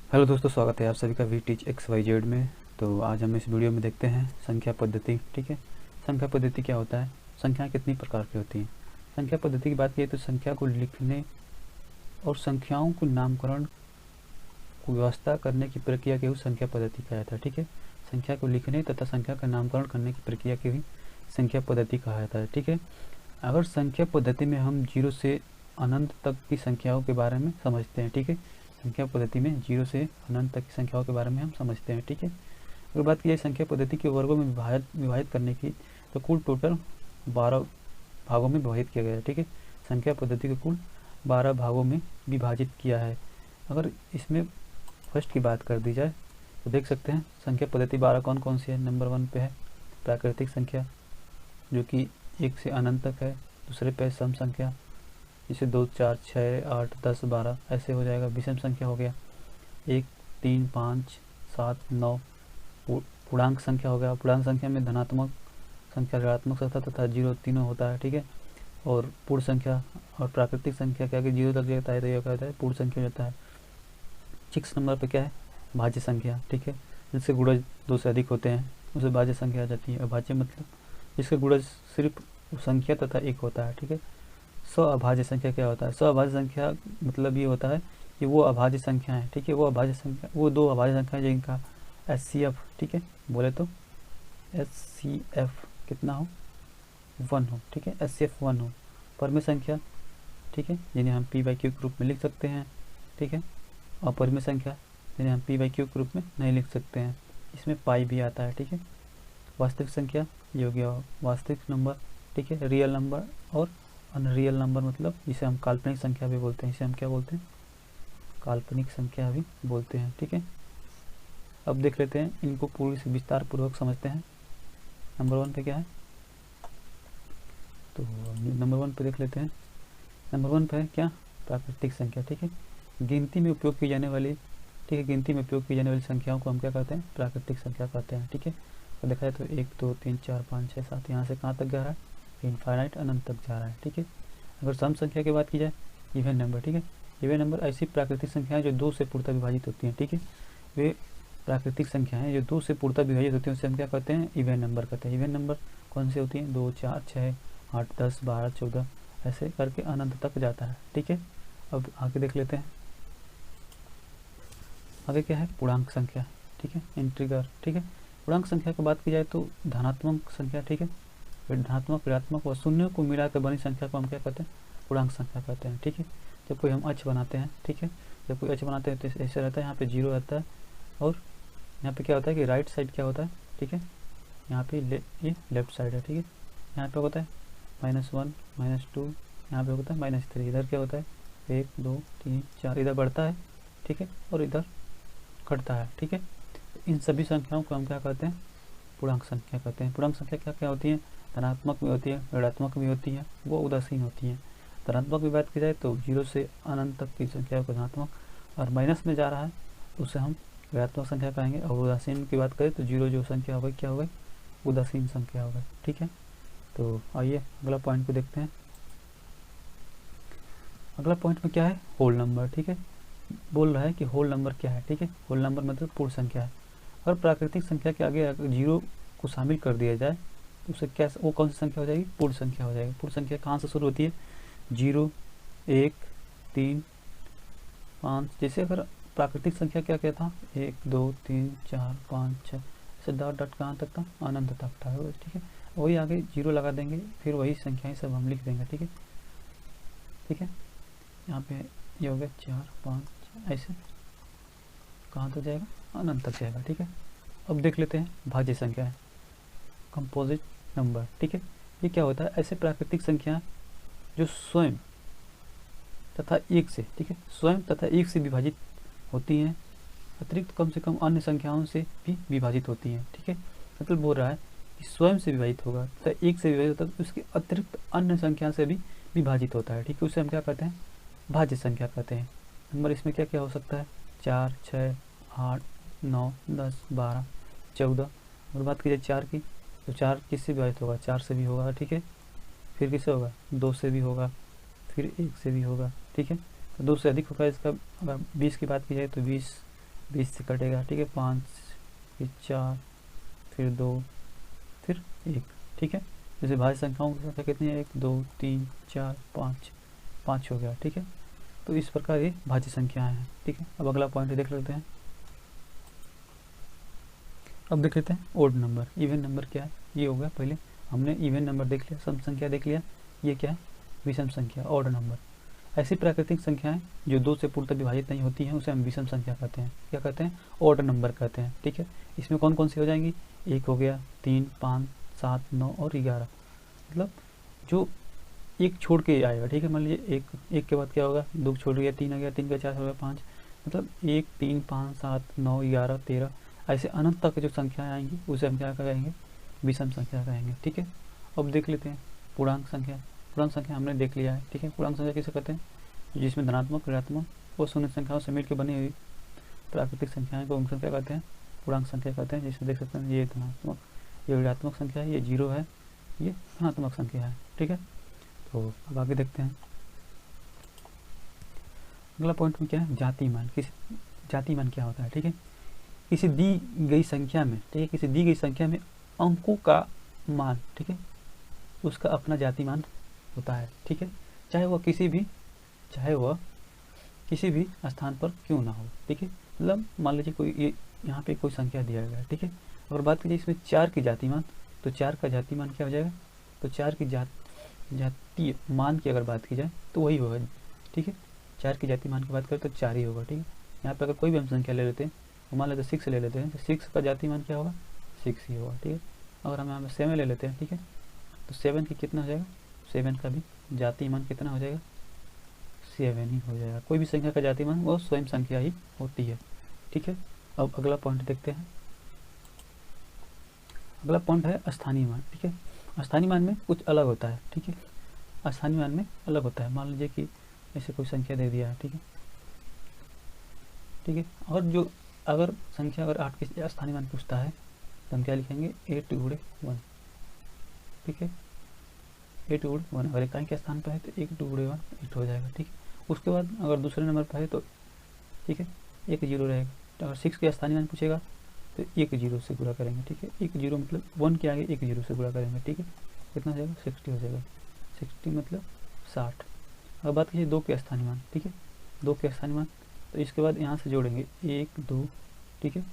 Hello दोस्तों, स्वागत है आप सभी का we teach X Y Z में। तो आज हम इस वीडियो में देखते हैं संख्या पद्धति। ठीक है, संख्या पद्धति क्या होता है, संख्याएं कितनी प्रकार की होती हैं। संख्या पद्धति की बात की तो संख्या को लिखने और संख्याओं को नामकरण को व्यवस्था करने की प्रक्रिया की संख्या पद्धति कहा जाता है। ठीक है, संख्या को लिखने तथा संख्या का नामकरण करने की प्रक्रिया की भी संख्या पद्धति कहा जाता है। ठीक है, अगर संख्या पद्धति में हम जीरो से अनंत तक की संख्याओं के बारे में समझते हैं। ठीक है, संख्या पद्धति में जीरो से अनंत तक की संख्याओं के बारे में हम समझते हैं। ठीक है, अगर बात की जाए संख्या पद्धति के वर्गों में विभाजित करने की, तो कुल टोटल 12 भागों में विभाजित किया गया है। ठीक है, संख्या पद्धति को कुल 12 भागों में विभाजित किया है। अगर इसमें फर्स्ट की बात कर दी जाए तो देख सकते हैं संख्या पद्धति 12 कौन कौन सी है। नंबर 1 पे है प्राकृतिक संख्या, जो कि 1 से अनंत तक है। दूसरे पे सम संख्या, जैसे 2, 4, 6, 8, 10, 12 ऐसे हो जाएगा। विषम संख्या हो गया 1, 3, 5, 7, 9। पूर्णांक संख्या हो गया, पूर्णांक संख्या में धनात्मक संख्या, ऋणात्मक संख्या तथा जीरो तीनों होता है। ठीक है, और पूर्ण संख्या और प्राकृतिक संख्या क्या कि जीरो तक जाता है तो यह क्या होता है, पूर्ण संख्या होता है। 6 नंबर पे क्या है, भाज्य संख्या। ठीक है, जिससे गुणज 2 से अधिक होते हैं उसे भाज्य संख्या आ जाती है। अभाज्य मतलब जिसका गुणज सिर्फ संख्या तथा 1 होता है। ठीक है, अभाज्य संख्या क्या होता है, अभाज्य संख्या मतलब ये होता है कि वो अभाज्य संख्या है। ठीक है, वो अभाज्य संख्या, वो दो अभाज्य संख्या जिनका HCF, ठीक है, बोले तो HCF कितना हो, 1 हो। ठीक है, HCF 1 हो। परमेय संख्या, ठीक है, जिन्हें हम P/Q के रूप में लिख सकते हैं। ठीक है, और परमेय संख्या जिन्हें हम P/Q के रूप में नहीं लिख सकते हैं, इसमें पाई भी आता है। ठीक है, वास्तविक संख्या ये हो गया वास्तविक नंबर। ठीक है, रियल नंबर और अनरियल नंबर मतलब जिसे हम काल्पनिक संख्या भी बोलते हैं, इसे हम क्या बोलते हैं, काल्पनिक संख्या भी बोलते हैं। ठीक है, अब देख लेते हैं इनको पूरी से विस्तार पूर्वक समझते हैं। नंबर 1 पे क्या है, तो नंबर 1 पे देख लेते हैं। नंबर 1 पे है क्या, प्राकृतिक संख्या। ठीक है, गिनती में उपयोग की जाने वाली, ठीक है, गिनती में उपयोग की जाने वाली संख्याओं को हम क्या कहते हैं, प्राकृतिक संख्या कहते हैं। ठीक है, तो देखा जाए तो 1, 2, 3, 4, 5, 6, 7 यहाँ से कहाँ तक जा रहा है, इनफाइनाइट अनंत तक जा रहा है। ठीक है, अगर सम संख्या की बात की जाए, इवन नंबर। ठीक है, इवन नंबर ऐसी प्राकृतिक संख्याएं जो 2 से पूर्णतः विभाजित होती हैं। ठीक है, वे प्राकृतिक संख्याएं जो 2 से पूर्णतः विभाजित होती हैं उसे हम क्या कहते हैं, इवन नंबर कहते हैं। इवन नंबर कौन सी होती हैं, 2, 4, 6, 8, 10, 12, 14 ऐसे करके अनंत तक जाता है। ठीक है, अब आगे देख लेते हैं, आगे क्या है, पूर्णांक संख्या। ठीक है, इंटीग्रल। ठीक है, पूर्णांक संख्या की बात की जाए तो धनात्मक संख्या, ठीक है, धनात्मक, ऋणात्मक और शून्य को मिलाकर बनी संख्या को हम क्या कहते हैं, पूर्णांक संख्या कहते हैं। ठीक है, जब कोई हम अक्ष बनाते हैं, ठीक है, जब कोई अक्ष बनाते हैं तो ऐसे रहता है, यहाँ पे 0 रहता है और यहाँ पे क्या होता है कि राइट साइड क्या होता है, ठीक है, यहाँ पे ये लेफ्ट साइड है। ठीक है, यहाँ पे होता है -1, -2, यहाँ पे होता है -3। इधर क्या होता है 1, 2, 3, 4, इधर बढ़ता है। ठीक है, और इधर घटता है। ठीक है, इन सभी संख्याओं को हम क्या कहते हैं, पूर्णांक संख्या कहते हैं। पूर्णांक संख्या क्या क्या होती है, धनात्मक भी होती है, ऋणात्मक भी होती है, वो उदासीन होती है। धनात्मक की बात की जाए तो 0 से अनंत तक की संख्या को धनात्मक, और माइनस में जा रहा है उसे हम ऋणात्मक संख्या कहेंगे। और उदासीन की बात करें तो 0 जो संख्या हो गई क्या हो गई, उदासीन संख्या हो गई। ठीक है, तो आइए अगला पॉइंट को देखते हैं। अगला पॉइंट में क्या है, होल नंबर। ठीक है, बोल रहा है कि होल नंबर क्या है। ठीक है, होल नंबर मतलब पूर्ण संख्या है। अगर प्राकृतिक संख्या के आगे अगर 0 को शामिल कर दिया जाए तो उसे क्या, वो कौन सी संख्या हो जाएगी, पूर्ण संख्या हो जाएगी। पूर्ण संख्या कहाँ से शुरू होती है, 0, 1, 3, 5। जैसे अगर प्राकृतिक संख्या क्या क्या था, 1, 2, 3, 4, 5, 6 ऐसे डॉट डॉट कहाँ तक था, अनंत तक था। ठीक है, वही आगे 0 लगा देंगे, फिर वही संख्याएं सब हम लिख देंगे। ठीक है, ठीक है, यहाँ पे ये हो गया 4, 5 ऐसे कहाँ तक जाएगा, अनंत तक जाएगा। ठीक है, अब देख लेते हैं भाज्य संख्या है, कंपोजिट नंबर। ठीक है, ये क्या होता है, ऐसे प्राकृतिक संख्या जो स्वयं तथा 1 से, ठीक है, स्वयं तथा 1 से विभाजित होती हैं, अतिरिक्त कम से कम अन्य संख्याओं से भी विभाजित होती हैं। ठीक है, मतलब बोल रहा है कि स्वयं से विभाजित होगा तथा 1 से विभाजित होता है, उसके अतिरिक्त अन्य संख्या से भी विभाजित होता है। ठीक है, उसे हम क्या कहते हैं, भाज्य संख्या कहते हैं। नंबर इसमें क्या क्या हो सकता है, 4, 6, 8, 9, 10, 12, 14। और बात की जाए 4 की तो 4 किससे विभाजित होगा, 4 से भी होगा। ठीक है, फिर किससे होगा, 2 से भी होगा, फिर 1 से भी होगा। ठीक है, तो 2 से अधिक होगा इसका। अगर 20 की बात की जाए तो 20 20 से कटेगा, ठीक है, 5 फिर 4 फिर 2 फिर 1, ठीक है। जैसे भाज्य संख्याओं की संख्या कितनी है, 1 2 3 4 5, 5 हो गया, ठीक है। तो इस प्रकार ये भाज्य संख्याएं हैं, ठीक है। अब अगला पॉइंट देख लेते हैं। अब देख लेते हैं ओड नंबर। इवन नंबर क्या है, ये हो गया। पहले हमने इवन नंबर देख लिया, सम संख्या देख लिया। ये क्या है, विषम संख्या, ओड नंबर। ऐसी प्राकृतिक संख्याएं जो 2 से पूर्णतः विभाजित नहीं होती हैं उसे हम विषम संख्या कहते हैं। क्या कहते हैं, ओड नंबर कहते हैं, ठीक है। इसमें कौन कौन सी हो जाएंगी, 1 हो गया, 3 5 7 9 और 11। मतलब जो एक छोड़ के आएगा, ठीक है। मान लीजिए एक के बाद क्या होगा, 2 छोड़ गया, 3 आ गया, 3 का 4 हो गया 5। मतलब 1 3 5 7 9 11 13 ऐसे अनंत तक जो संख्याएं आएंगी उसे हम क्या कहेंगे, विषम संख्या कहेंगे, ठीक है। अब देख लेते हैं पूर्णांक संख्या। पूर्णांक संख्या हमने देख लिया है, ठीक है। पूर्णांक संख्या किसे कहते हैं, जिसमें धनात्मक ऋणात्मक और शून्य संख्याओं से मिलकर बनी हुई प्राकृतिक संख्याएं को हम संख्या कहते हैं, पूर्णांक संख्या कहते हैं। जिसमें देख सकते हैं ये धनात्मक, ये ऋणात्मक संख्या है, ये 0 है, ये धनात्मक संख्या है, ठीक है। तो अब आगे देखते हैं। अगला पॉइंट में क्या है, जाति मान। किसी जाति मान क्या होता है, ठीक है। किसी दी गई संख्या में, ठीक है, किसी दी गई संख्या में अंकों का मान, ठीक है, उसका अपना जाति मान होता है, ठीक है। चाहे वह किसी भी स्थान पर क्यों ना हो, ठीक है। मतलब मान लीजिए कोई ये यहाँ पे कोई संख्या दिया गया है, ठीक है। अगर बात कीजिए इसमें 4 की जाति मान, तो 4 का जाति मान क्या हो जाएगा, तो 4 की जातीय मान की अगर बात की जाए तो वही होगा, ठीक है। 4 की जाति मान की बात करें तो 4 ही होगा, ठीक है। यहाँ पे अगर कोई भी हम संख्या ले लेते हैं, मान लेते 6 ले लेते हैं, तो 6 का जाति मान क्या होगा, 6 ही होगा, ठीक है। अगर हम यहाँ पे 7 ले लेते हैं, ठीक है, तो 7 की कितना हो जाएगा, 7 का भी जाति मान कितना हो जाएगा, 7 ही हो जाएगा। कोई भी संख्या का जाति मान वो स्वयं संख्या ही होती है, ठीक है। अब अगला पॉइंट देखते हैं। अगला पॉइंट है स्थानीय मान, ठीक है। स्थानीय मान में कुछ अलग होता है, ठीक है। स्थानीय मान में अलग होता है। मान लीजिए कि ऐसे कोई संख्या दे दिया है, ठीक है, ठीक है। और जो अगर संख्या अगर 8 के स्थानीय मान पूछता है तो हम क्या लिखेंगे, 8 गुणे 1, ठीक है। 8 गुणे 1 अगर इकाई के स्थान पर है तो 1 गुणे 1 8 हो जाएगा, ठीक है। उसके बाद अगर दूसरे नंबर पर है तो ठीक है 1 0 रहेगा। तो अगर 6 के स्थानीय मान पूछेगा तो 1 0 से गुणा करेंगे, ठीक है। 1 0 मतलब 1 के आगे 1 0 से गुणा करेंगे, ठीक है। कितना हो जाएगा, 60 हो जाएगा। 60 मतलब 60। अब बात कीजिए 2 के स्थानीय मान, ठीक है। 2 के स्थानीय मान तो इसके बाद यहाँ से जोड़ेंगे 1 2, ठीक है।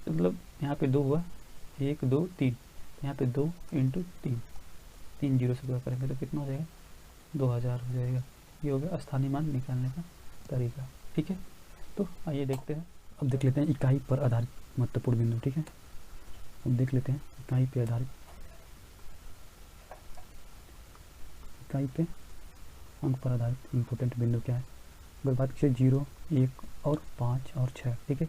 मतलब यहाँ पे 2 हुआ, 1 2 3, यहाँ पे 2 × 3, 3 0 से गुणा करेंगे तो कितना हो जाएगा, 2000 हो जाएगा। ये हो गया स्थानीय मान निकालने का तरीका, ठीक है। तो आइए देखते हैं। अब देख लेते हैं इकाई पर आधारित महत्वपूर्ण बिंदु, ठीक है। अब देख लेते हैं इकाई पे आधारित, इकाई पे अंक पर आधारित इम्पोर्टेंट बिंदु क्या है। अगर बात कीजिए 0 1 और 5 और 6, ठीक है।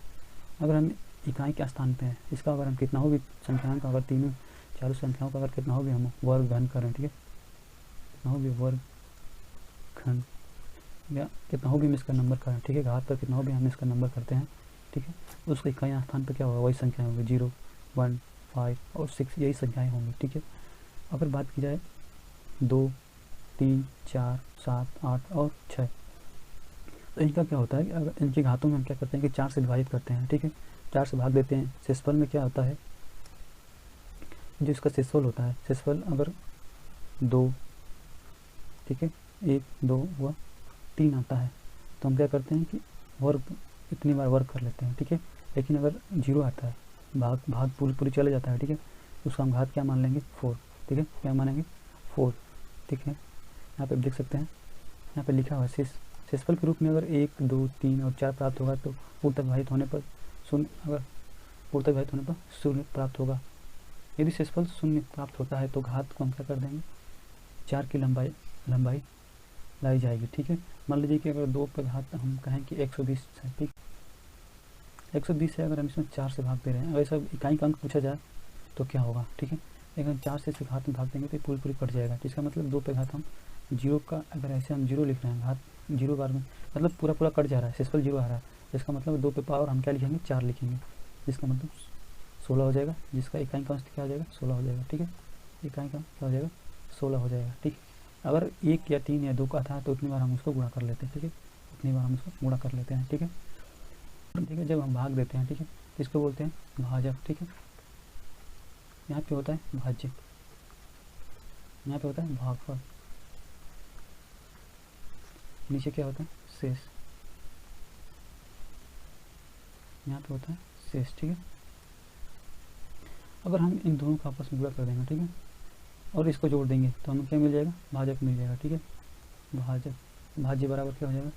अगर हम इकाई के स्थान पे हैं, इसका अगर हम कितना हो भी संख्याओं का अगर तीनों चारों संख्याओं का अगर कितना हो भी हम वर्ग घन करें, ठीक है, कितना हो भी वर्ग घन या कितना हो भी हम इसका नंबर करें, ठीक है, घात पर कितना हो भी हम इसका नंबर करते हैं, ठीक है। उसका इकाई स्थान पर क्या होगा, वही संख्याएं होंगी, 0 1 5 और 6 यही संख्याएं होंगी, ठीक है। अगर बात की जाए 2 3 4 7 8 और 6, तो इनका क्या होता है कि अगर इनके घातों में हम क्या करते हैं कि 4 से विभाजित करते हैं, ठीक है, 4 से भाग देते हैं। शेषफल में क्या होता है, जो इसका शेषफल होता है, शेषफल अगर 2, ठीक है, 1 2 हुआ, 3 आता है तो हम क्या करते हैं कि वर्ग इतनी बार वर्ग कर लेते हैं, ठीक है। लेकिन अगर 0 आता है, भाग पूरी चले जाता है, ठीक है, उसका हम घात क्या मान लेंगे, 4, ठीक है, क्या मानेंगे 4, ठीक है। यहाँ पे देख सकते हैं, यहाँ पे लिखा हुआ है शेषफल के रूप में अगर 1 2 3 और 4 प्राप्त होगा तो पूर्णतः विभाजित होने पर शून्य, अगर पूर्णतः विभाजित होने पर शून्य प्राप्त होगा। यदि शेषफल शून्य प्राप्त होता है तो घात को हम क्या कर देंगे, 4 की लंबाई लाई जाएगी, ठीक है। मान लीजिए कि अगर 2 पे घात हम कहें कि 120 है, ठीक, 120 है, अगर हम इसमें 4 से भाग दे रहे हैं, अगर ऐसा इकाई का अंक पूछा जाए तो क्या होगा, ठीक है। लेकिन 4 से घात में भाग देंगे तो पूरी कट जाएगा। इसका मतलब 2 पे घात हम 0 का, अगर ऐसे हम 0 लिख रहे हैं, घात 0 बार में मतलब पूरा कट जा रहा है, शेषफल 0 आ रहा है, इसका मतलब 2 पे पावर हम क्या लिखेंगे, 4 लिखेंगे, जिसका मतलब 16 हो जाएगा, जिसका इकाई का अंश क्या हो जाएगा, 16 हो जाएगा, ठीक है। इकाई का क्या हो जाएगा, 16 हो जाएगा, ठीक है। अगर 1 या 3 या 2 का था तो उतनी बार हम उसको गुणा कर लेते हैं, ठीक है, उतनी बार हम उसको गुणा कर लेते हैं, ठीक है। ठीक है। जब हम भाग देते हैं, ठीक है, तो इसको बोलते हैं भाजक, ठीक है। यहाँ पे होता है भाज्य, यहाँ पे होता है भागफल, नीचे क्या होता है शेष, यहाँ पे होता है शेष, ठीक है। अगर हम इन दोनों का आपस में गुणा कर देंगे, ठीक है, और इसको जोड़ देंगे तो हमें क्या मिल जाएगा, भाजक मिल जाएगा, ठीक है। भाजक, भाज्य बराबर क्या हो जाएगा,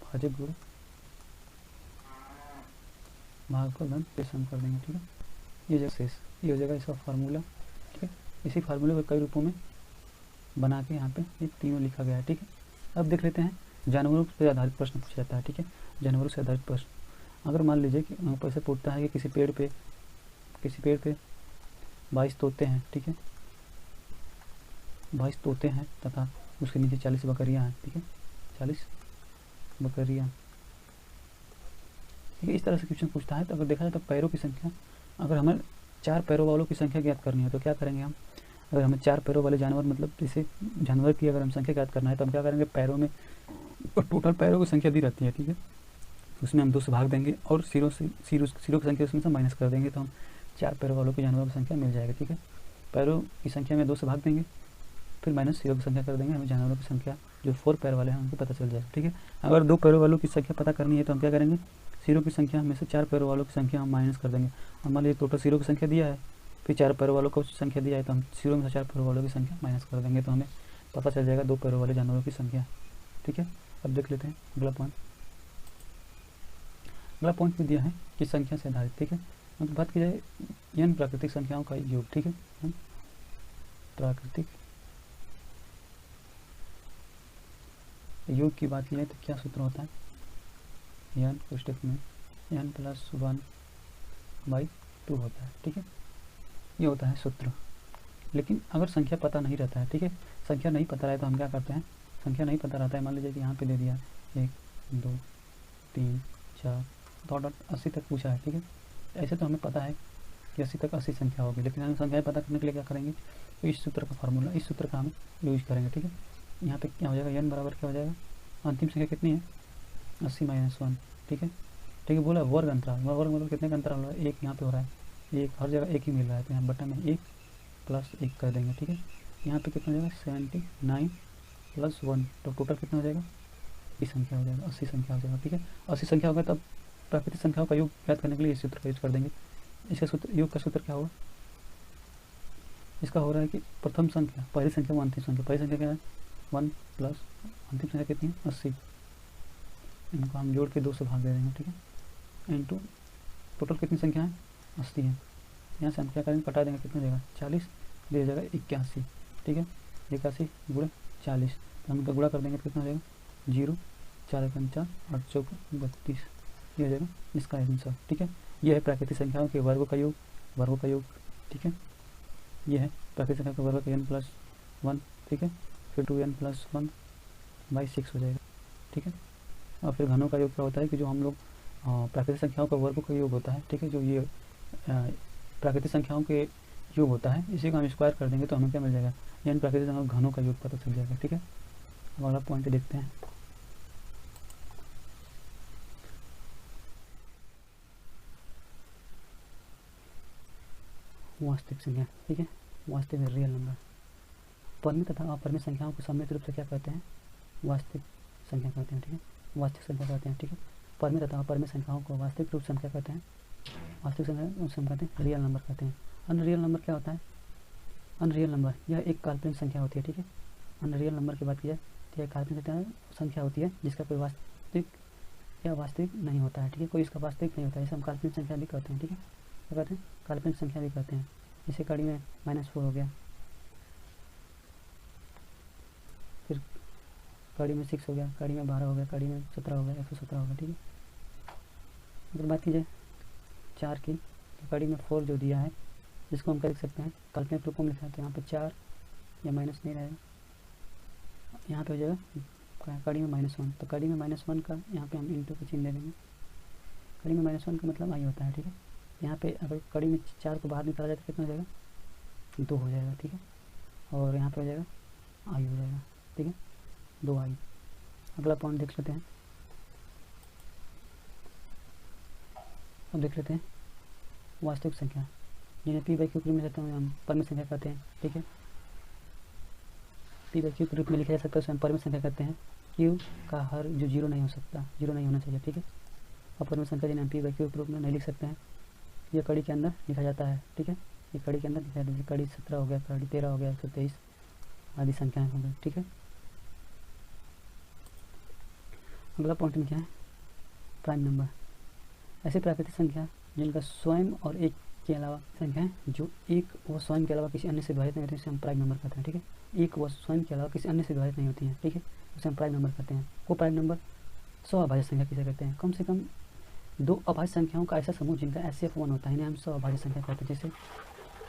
भाजक गुण भागफल धन शेष हम कर देंगे, ठीक है। ये जो शेष, ये हो जाएगा इसका फार्मूला, ठीक है। इसी फार्मूले को कई रूपों में बना के यहाँ पे ये तीनों लिखा गया है, ठीक है। अब देख लेते हैं जानवरों पर आधारित प्रश्न पूछा जाता है, ठीक है। जानवरों से आधारित प्रश्न, अगर मान लीजिए कि ऐसे पूछता है कि किसी पेड़ पे 22 तोते हैं, ठीक है, 22 तोते हैं तथा उसके नीचे 40 बकरियां हैं, ठीक है, 40 बकरियां, ठीक है। इस तरह से क्वेश्चन पूछता है। तो अगर देखा जाए तो पैरों की संख्या, अगर हमें 4 पैरों वालों की संख्या ज्ञात करनी है तो क्या करेंगे हम, अगर हमें 4 पैरों वाले जानवर, मतलब जैसे जानवर की अगर हम संख्या ज्ञात करना है तो हम क्या करेंगे, पैरों में टोटल पैरों की संख्या दी रहती है, ठीक है, उसमें हम 2 से भाग देंगे और सिरों की संख्या उसमें से माइनस कर देंगे, तो हम 4 पैरों वालों के जानवरों की संख्या मिल जाएगी, ठीक है। पैरों की संख्या में 2 से भाग देंगे, फिर माइनस सिरों की संख्या कर देंगे, हमें जानवरों की संख्या जो 4 पैर वाले हैं उनको पता चल जाएगा, ठीक है। अगर 2 पैरों वालों की संख्या पता करनी है तो हम क्या करेंगे, सिरों की संख्या में से 4 पैरों वालों की संख्या हम माइनस कर देंगे। हमारे लिए टोटल सिरों की संख्या दिया है, फिर 4 पैरों वालों को संख्या दिया है, तो हम सिरों में से 4 पैरों वालों की संख्या माइनस कर देंगे, तो हमें पता चल जाएगा 2 पैरों वाले जानवरों की संख्या, ठीक है। अब देख लेते हैं अगला पॉइंट। अगला पॉइंट में दिया है कि संख्या से आधारित, ठीक है। मतलब बात की जाए n प्राकृतिक संख्याओं का योग, ठीक है, n प्राकृतिक योग की बात की जाए तो क्या सूत्र होता है, n कोष्टक में n+1/2 होता है, ठीक है, ये होता है सूत्र। लेकिन अगर संख्या पता नहीं रहता है, ठीक है, संख्या नहीं पता रहे तो हम क्या करते हैं, संख्या नहीं पता रहता है, मान लीजिए कि यहाँ पे दे दिया 1 2 3 4 डॉट 80 तक पूछा है, ठीक है। ऐसे तो हमें पता है कि 80 तक 80 संख्या होगी, लेकिन हम संख्याएं पता करने के लिए क्या करेंगे, तो इस सूत्र का फार्मूला, इस सूत्र का हम यूज करेंगे, ठीक है। यहाँ पे क्या हो जाएगा, n बराबर क्या हो जाएगा, अंतिम संख्या कितनी है 80-1, ठीक है, ठीक है। बोला वर्ग अंतराल, वर्ग मतलब कितने का अंतराल हो रहा है, 1 यहाँ पे हो रहा है, 1 हर जगह 1 ही मिल रहा है, तो यहाँ बटन में 1 + 1 कर देंगे, ठीक है। यहाँ पे कितना हो जाएगा 79 + 1, तो टोटल कितना हो जाएगा, 80 संख्या हो जाएगा, 80 संख्या हो जाएगा, ठीक है। 80 संख्या होगा तब प्राकृतिक संख्याओं का योग ज्ञात करने के लिए इस सूत्र का यूज कर देंगे। इसका सूत्र, योग का सूत्र क्या होगा, इसका हो रहा है कि प्रथम संख्या, पहली संख्या वो अंतिम संख्या, पहली संख्या क्या है 1 प्लस अंतिम संख्या कितनी है 80, इनको हम जोड़ के 2 से भाग दे देंगे, ठीक है, इंटू टोटल कितनी संख्या है 80 है। यहाँ से हम क्या करेंगे, कटा देंगे, कितना देगा 40, दे जाएगा 81, ठीक है, 81 गुणे 40, तो हम इनका गुणा कर देंगे तो कितना हो जाएगा 0 4 × 4 8 × 4 32, ये हो जाएगा इसका आंसर, ठीक है। ये है प्राकृतिक संख्याओं के वर्गों का योग, ठीक है। ये है प्राकृतिक संख्या का वर्ग n+1, ठीक है, फिर 2n+1/6 हो जाएगा, ठीक है। और फिर घनों का योग क्या होता है कि जो हम लोग प्राकृतिक संख्याओं का वर्गों का योग होता है, ठीक है, जो ये प्राकृतिक संख्याओं के योग होता है, इसी को हम स्क्वायर कर देंगे तो हमें क्या मिल जाएगा, n प्राकृतिक संख्याओं घनों का योग पता चल जाएगा, ठीक है। अब अगला पॉइंट देखते हैं। वास्तविक संख्या, ठीक है, वास्तविक रियल नंबर, परिमित तथा अपरिमित संख्याओं को सम्मिलित रूप से क्या कहते हैं, वास्तविक संख्या कहते हैं, ठीक है, वास्तविक संख्या कहते हैं, ठीक है। परिमित तथा अपरिमित संख्याओं को वास्तविक रूप से क्या कहते हैं, वास्तविक संख्या उसे हम कहते हैं रियल नंबर कहते हैं। अनरियल नंबर क्या होता है, अनरियल नंबर यह एक काल्पनिक संख्या होती है, ठीक है। अनरियल नंबर की बात की जाए तो यह काल्पनिक संख्या होती है जिसका कोई वास्तविक या वास्तविक नहीं होता है, ठीक है, कोई इसका वास्तविक नहीं होता है, इसे हम काल्पनिक संख्या भी कहते हैं, ठीक है, क्या कहते हैं, काल्पनिक संख्या भी कहते हैं। जैसे कड़ी में -4 हो गया, फिर कड़ी में 6 हो गया, कड़ी में 12 हो गया, कड़ी में 17 हो गया, 117 हो गया, ठीक है। अगर बात की जाए 4 की, तो कड़ी में 4 जो दिया है, जिसको हम कह सकते हैं काल्पनिक रूपों में लिखा है, तो यहाँ पे 4 या माइनस नहीं रहेगा, यहाँ पे हो जाएगा कड़ी में -1, तो कड़ी में -1 का यहाँ पे हम इंटू का चिन्ह दे देंगे। कड़ी में -1 का मतलब आई होता है, ठीक है। यहाँ पे अगर कड़ी में 4 को बाहर निकाला जाए तो कितना हो जाएगा 2 हो जाएगा, ठीक है, और यहाँ पे हो जाएगा आई हो जाएगा, ठीक है, 2 आई। अगला पॉइंट देख लेते हैं। अब देख लेते हैं वास्तविक संख्या जिन्हें पी बाई क्यू के रूप में लिखते हैं हम परमित संख्या कहते हैं। ठीक है, पी बाई क्यू के रूप में लिखा जा सकता है, उसे हम परमित संख्या कहते हैं। क्यू का हर जो जीरो नहीं हो सकता, जीरो नहीं होना चाहिए। ठीक है, और परमित संख्या जिन्हें हम पी बाई क्यू के रूप में नहीं लिख सकते हैं, ये कड़ी के अंदर लिखा जाता है। ठीक है, ये कड़ी के अंदर लिखा जाता है। कड़ी 17 हो गया, कड़ी 13 हो गया, 123 आदि संख्याएं हो गई। ठीक है, अगला पॉइंट में क्या है, प्राइम नंबर। ऐसी प्राकृतिक संख्या जिनका स्वयं और एक के अलावा संख्याएं जो एक व स्वयं के अलावा किसी अन्य से विभाजित नहीं होती, इसे हम प्राइम नंबर कहते हैं। ठीक है, एक व स्वयं के अलावा किसी अन्य से विभाजित नहीं होती हैं। ठीक है, उसे हम प्राइम नंबर कहते हैं। वो प्राइम नंबर स्वअभाज्य संख्या किसे कहते हैं, कम से कम दो अभाज्य संख्याओं का ऐसा समूह जिनका एचसीएफ 1 होता है, इन्हें हम स्वअभाज्य संख्या कहते हैं। जैसे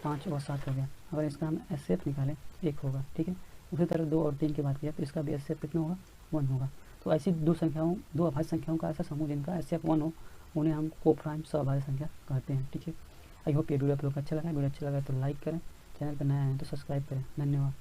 5 और 7 हो गया, अगर इसका हम एचसीएफ निकालें 1 होगा। ठीक है, उसी तरह 2 और 3 की बात किया तो इसका भी एचसीएफ कितना होगा, 1 होगा। तो ऐसी दो अभाज्य संख्याओं का ऐसा समूह जिनका एचसीएफ 1 हो, उन्हें हम कोप्राइम स्वअभाज्य संख्या कहते हैं। ठीक है, आई होप ये वीडियो आप लोग को अच्छा लगा। वीडियो अच्छा लगा तो लाइक करें, चैनल पर नया है तो सब्सक्राइब करें। धन्यवाद।